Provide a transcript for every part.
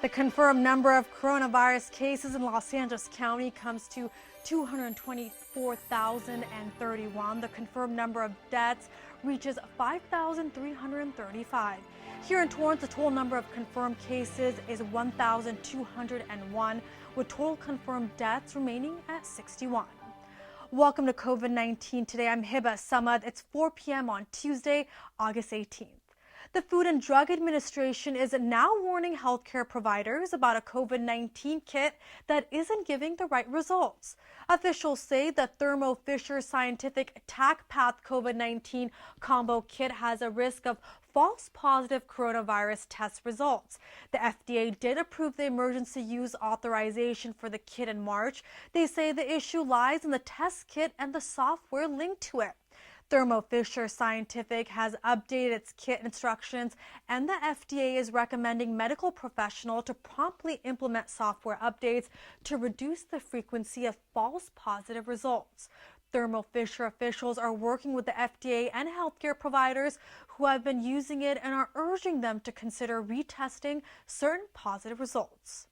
The confirmed number of coronavirus cases in Los Angeles County comes to 224,031. The confirmed number of deaths reaches 5,335. Here in Torrance, the total number of confirmed cases is 1,201, with total confirmed deaths remaining at 61. Welcome to COVID-19 Today. I'm Hiba Samad. It's 4 p.m. on Tuesday, August 18th. The Food and Drug Administration is now warning healthcare providers about a COVID-19 kit that isn't giving the right results. Officials say the Thermo Fisher Scientific TACPath COVID-19 combo kit has a risk of false positive coronavirus test results. The FDA did approve the emergency use authorization for the kit in March. They say the issue lies in the test kit and the software linked to it. Thermo Fisher Scientific has updated its kit instructions, and the FDA is recommending medical professionals to promptly implement software updates to reduce the frequency of false positive results. Thermo Fisher officials are working with the FDA and healthcare providers who have been using it and are urging them to consider retesting certain positive results.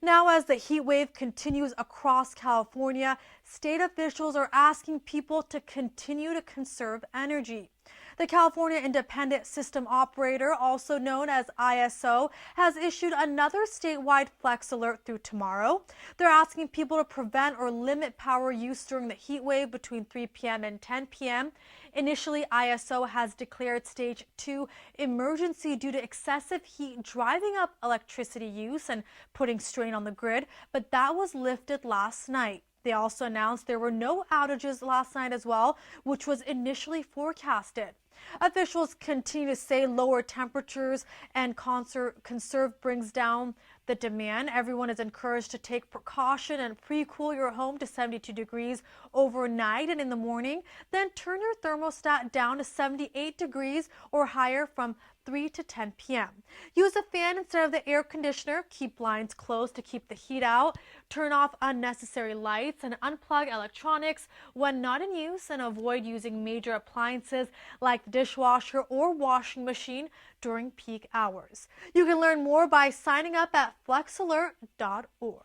Now, as the heat wave continues across California, state officials are asking people to continue to conserve energy. The California Independent System Operator, also known as ISO, has issued another statewide flex alert through tomorrow. They're asking people to prevent or limit power use during the heat wave between 3 p.m. and 10 p.m. Initially, ISO has declared Stage 2 emergency due to excessive heat driving up electricity use and putting strain on the grid, but that was lifted last night. They also announced there were no outages last night as well, which was initially forecasted. Officials continue to say lower temperatures and conserve brings down the demand. Everyone is encouraged to take precaution and pre-cool your home to 72 degrees overnight and in the morning. Then turn your thermostat down to 78 degrees or higher from 3 to 10 p.m. Use a fan instead of the air conditioner. Keep blinds closed to keep the heat out. Turn off unnecessary lights and unplug electronics when not in use, and avoid using major appliances like the dishwasher or washing machine during peak hours. You can learn more by signing up at flexalert.org.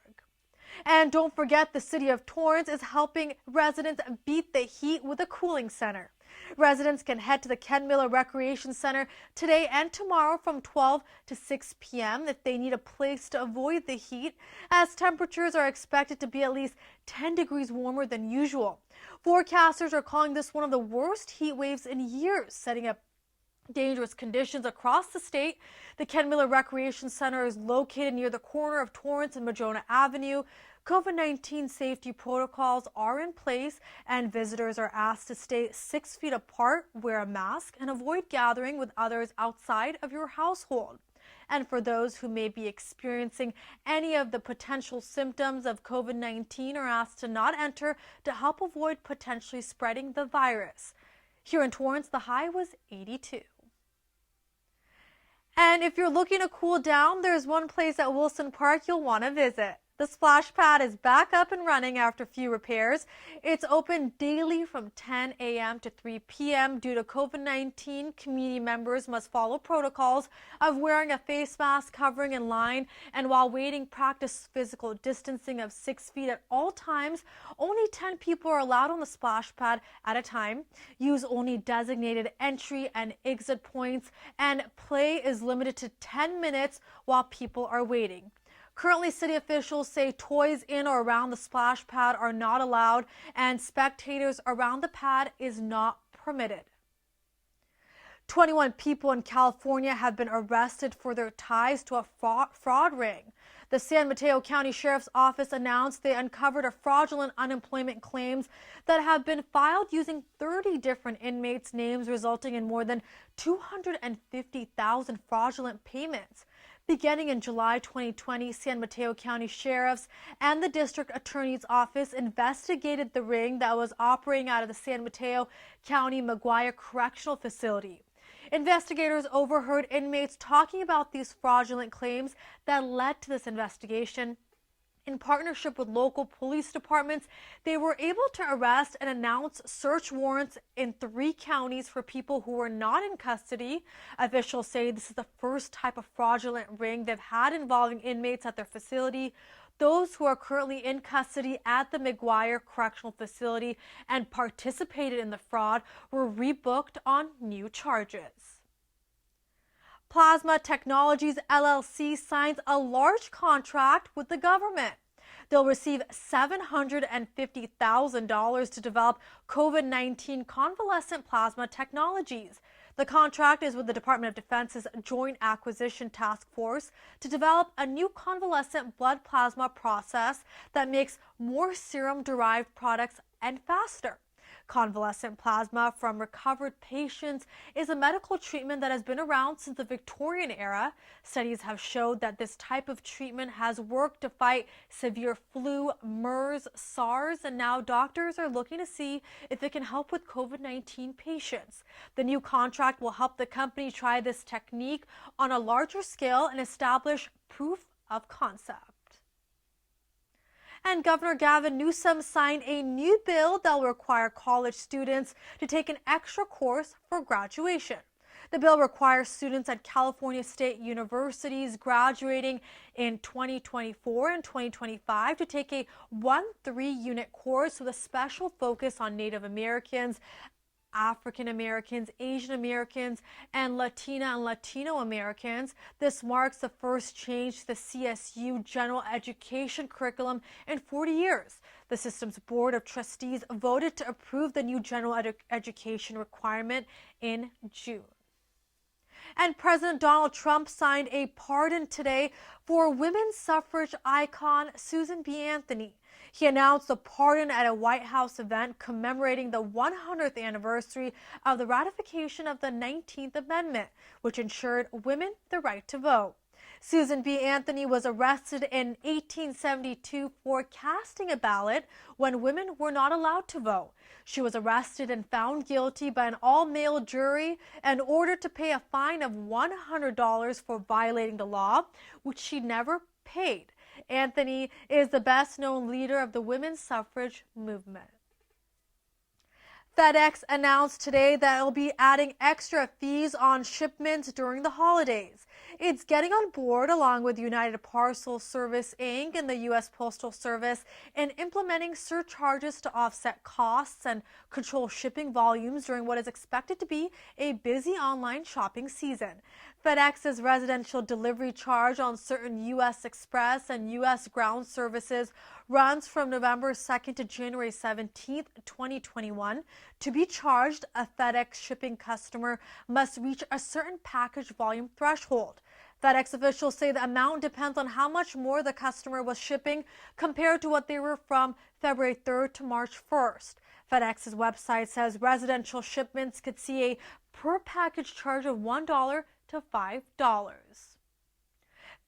And don't forget, the city of Torrance is helping residents beat the heat with a cooling center. Residents can head to the Ken Miller Recreation Center today and tomorrow from 12 to 6 p.m. if they need a place to avoid the heat, as temperatures are expected to be at least 10 degrees warmer than usual. Forecasters are calling this one of the worst heat waves in years, setting up dangerous conditions across the state. The Ken Miller Recreation Center is located near the corner of Torrance and Madrona Avenue. COVID-19 safety protocols are in place, and visitors are asked to stay 6 feet apart, wear a mask, and avoid gathering with others outside of your household. And for those who may be experiencing any of the potential symptoms of COVID-19 are asked to not enter to help avoid potentially spreading the virus. Here in Torrance, the high was 82. And if you're looking to cool down, there's one place at Wilson Park you'll want to visit. The splash pad is back up and running after a few repairs. It's open daily from 10 a.m. to 3 p.m. Due to COVID-19, community members must follow protocols of wearing a face mask, covering in line, and while waiting, practice physical distancing of 6 feet at all times. Only 10 people are allowed on the splash pad at a time. Use only designated entry and exit points, and play is limited to 10 minutes while people are waiting. Currently, city officials say toys in or around the splash pad are not allowed, and spectators around the pad is not permitted. 21 people in California have been arrested for their ties to a fraud ring. The San Mateo County Sheriff's Office announced they uncovered a fraudulent unemployment claims that have been filed using 30 different inmates' names, resulting in more than 250,000 fraudulent payments. Beginning in July 2020, San Mateo County Sheriff's and the District Attorney's Office investigated the ring that was operating out of the San Mateo County McGuire Correctional Facility. Investigators overheard inmates talking about these fraudulent claims that led to this investigation. In partnership with local police departments, they were able to arrest and announce search warrants in 3 counties for people who were not in custody. Officials say this is the first type of fraudulent ring they've had involving inmates at their facility. Those who are currently in custody at the McGuire Correctional Facility and participated in the fraud were rebooked on new charges. Plasma Technologies LLC signs a large contract with the government. They'll receive $750,000 to develop COVID-19 convalescent plasma technologies. The contract is with the Department of Defense's Joint Acquisition Task Force to develop a new convalescent blood plasma process that makes more serum-derived products and faster. Convalescent plasma from recovered patients is a medical treatment that has been around since the Victorian era. Studies have showed that this type of treatment has worked to fight severe flu, MERS, SARS, and now doctors are looking to see if it can help with COVID-19 patients. The new contract will help the company try this technique on a larger scale and establish proof of concept. And Governor Gavin Newsom signed a new bill that will require college students to take an extra course for graduation. The bill requires students at California State Universities graduating in 2024 and 2025 to take a 1-3-unit course with a special focus on Native Americans, African Americans, Asian Americans, and Latina and Latino Americans. This marks the first change to the CSU general education curriculum in 40 years. The system's Board of Trustees voted to approve the new general education requirement in June. And President Donald Trump signed a pardon today for women's suffrage icon Susan B. Anthony. He announced the pardon at a White House event commemorating the 100th anniversary of the ratification of the 19th Amendment, which ensured women the right to vote. Susan B. Anthony was arrested in 1872 for casting a ballot when women were not allowed to vote. She was arrested and found guilty by an all-male jury and ordered to pay a fine of $100 for violating the law, which she never paid. Anthony is the best-known leader of the women's suffrage movement. FedEx announced today that it will be adding extra fees on shipments during the holidays. It's getting on board along with United Parcel Service, Inc. and the U.S. Postal Service in implementing surcharges to offset costs and control shipping volumes during what is expected to be a busy online shopping season. FedEx's residential delivery charge on certain U.S. Express and U.S. ground services runs from November 2nd to January 17th, 2021. To be charged, a FedEx shipping customer must reach a certain package volume threshold. FedEx officials say the amount depends on how much more the customer was shipping compared to what they were from February 3rd to March 1st. FedEx's website says residential shipments could see a per package charge of $1 to $5.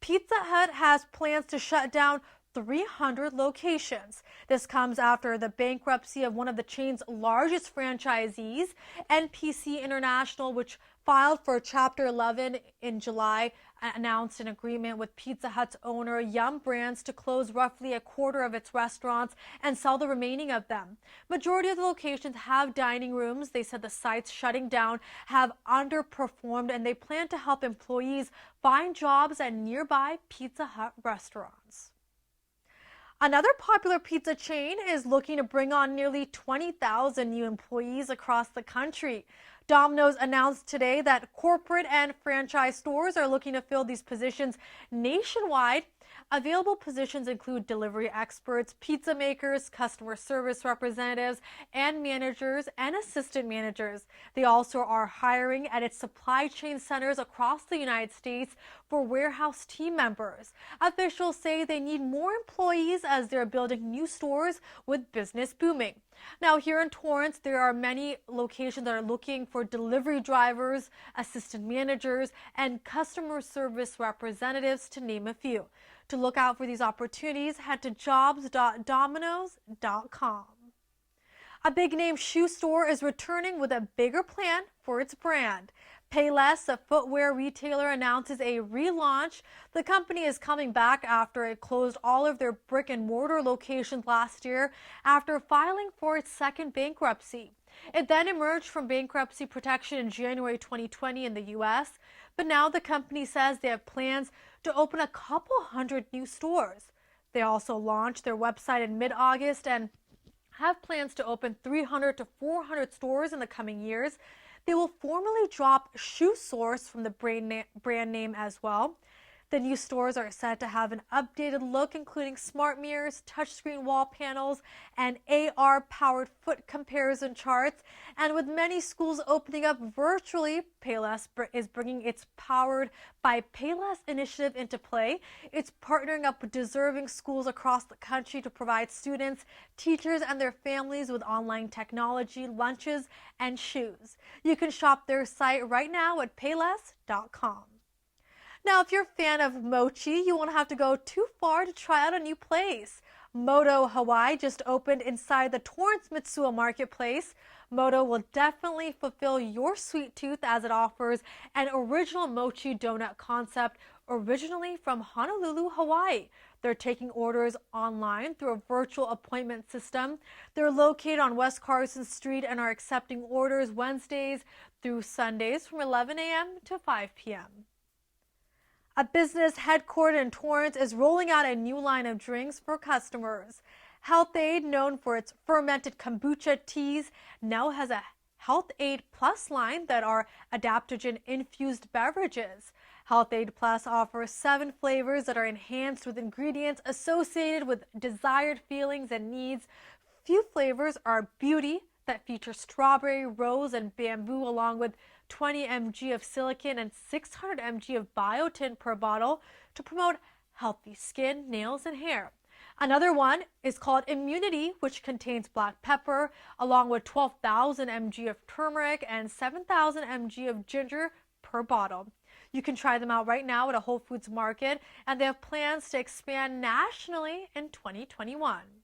Pizza Hut has plans to shut down 300 locations. This comes after the bankruptcy of one of the chain's largest franchisees, NPC International, which filed for Chapter 11 in July, announced an agreement with Pizza Hut's owner, Yum Brands, to close roughly a quarter of its restaurants and sell the remaining of them. Majority of the locations have dining rooms. They said the sites shutting down have underperformed, and they plan to help employees find jobs at nearby Pizza Hut restaurants. Another popular pizza chain is looking to bring on nearly 20,000 new employees across the country. Domino's announced today that corporate and franchise stores are looking to fill these positions nationwide. Available positions include delivery experts, pizza makers, customer service representatives, and managers and assistant managers. They also are hiring at its supply chain centers across the United States for warehouse team members. Officials say they need more employees as they're building new stores with business booming. Now, here in Torrance, there are many locations that are looking for delivery drivers, assistant managers, and customer service representatives, to name a few. To look out for these opportunities, head to jobs.domino's.com. A big-name shoe store is returning with a bigger plan for its brand. PAYLESS, a footwear retailer, announces a relaunch. The company is coming back after it closed all of their brick and mortar locations last year after filing for its second bankruptcy. It then emerged from bankruptcy protection in January 2020 in the U.S., but now the company says they have plans to open a couple hundred new stores. They also launched their website in mid-August and have plans to open 300 to 400 stores in the coming years. They will formally drop Shoe Source from the brand name as well. The new stores are set to have an updated look, including smart mirrors, touchscreen wall panels, and AR-powered foot comparison charts. And with many schools opening up virtually, PAYLESS is bringing its Powered by PAYLESS initiative into play. It's partnering up with deserving schools across the country to provide students, teachers, and their families with online technology, lunches, and shoes. You can shop their site right now at payless.com. Now, if you're a fan of mochi, you won't have to go too far to try out a new place. MODO Hawaii just opened inside the Torrance marketplace. MODO will definitely fulfill your sweet tooth as it offers an original mochi donut concept originally from Honolulu, Hawaii. They're taking orders online through a virtual appointment system. They're located on West Carson Street and are accepting orders Wednesdays through Sundays from 11 a.m. to 5 p.m. A business headquartered in Torrance is rolling out a new line of drinks for customers. HealthAid, known for its fermented kombucha teas, now has a HealthAid Plus line that are adaptogen-infused beverages. HealthAid Plus offers 7 flavors that are enhanced with ingredients associated with desired feelings and needs. Few flavors are Beauty, that features strawberry, rose, and bamboo, along with 20 mg of silicone and 600 mg of biotin per bottle to promote healthy skin, nails, and hair. Another one is called Immunity, which contains black pepper, along with 12,000 mg of turmeric and 7,000 mg of ginger per bottle. You can try them out right now at a Whole Foods market, and they have plans to expand nationally in 2021.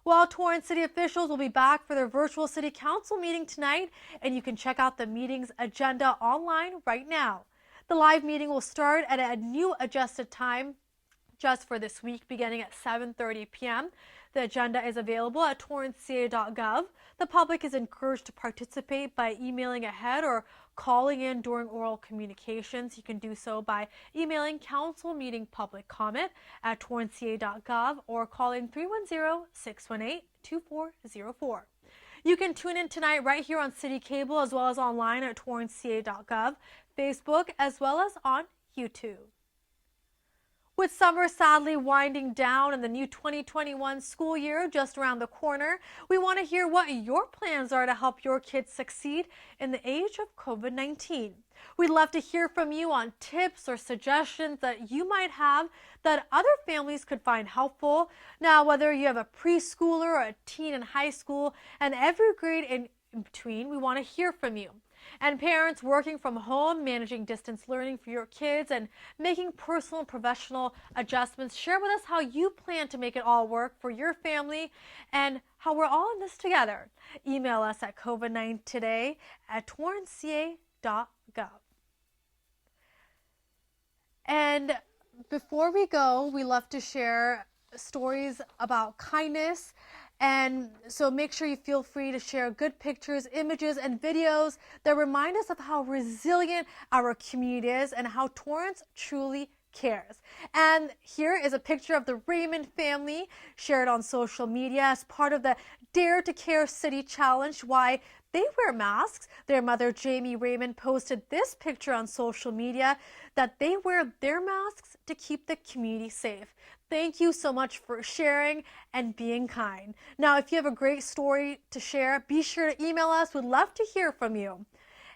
Well, Torrance City officials will be back for their virtual city council meeting tonight, and you can check out the meeting's agenda online right now. The live meeting will start at a new adjusted time just for this week, beginning at 7:30 p.m. The agenda is available at torranceca.gov. The public is encouraged to participate by emailing ahead or calling in during oral communications. You can do so by emailing council meeting public comment at torranceca.gov or calling 310-618-2404. You can tune in tonight right here on City Cable as well as online at torranceca.gov, Facebook, as well as on YouTube. With summer sadly winding down and the new 2021 school year just around the corner, we want to hear what your plans are to help your kids succeed in the age of COVID-19. We'd love to hear from you on tips or suggestions that you might have that other families could find helpful. Now, whether you have a preschooler or a teen in high school and every grade in between, we want to hear from you. And parents working from home, managing distance learning for your kids, and making personal and professional adjustments, share with us how you plan to make it all work for your family and how we're all in this together. Email us at covid9today@torranceca.gov. And before we go, we love to share stories about kindness. And so make sure you feel free to share good pictures, images, and videos that remind us of how resilient our community is and how Torrance truly cares. And here is a picture of the Raymond family shared on social media as part of the Dare to Care City Challenge. Why they wear masks. Their mother, Jamie Raymond, posted this picture on social media that they wear their masks to keep the community safe. Thank you so much for sharing and being kind. Now, if you have a great story to share, be sure to email us. We'd love to hear from you.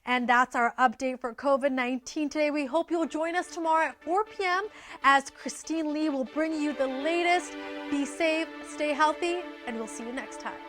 And that's our update for COVID-19 today. We hope you'll join us tomorrow at 4 p.m. as Christine Lee will bring you the latest. Be safe, stay healthy, and we'll see you next time.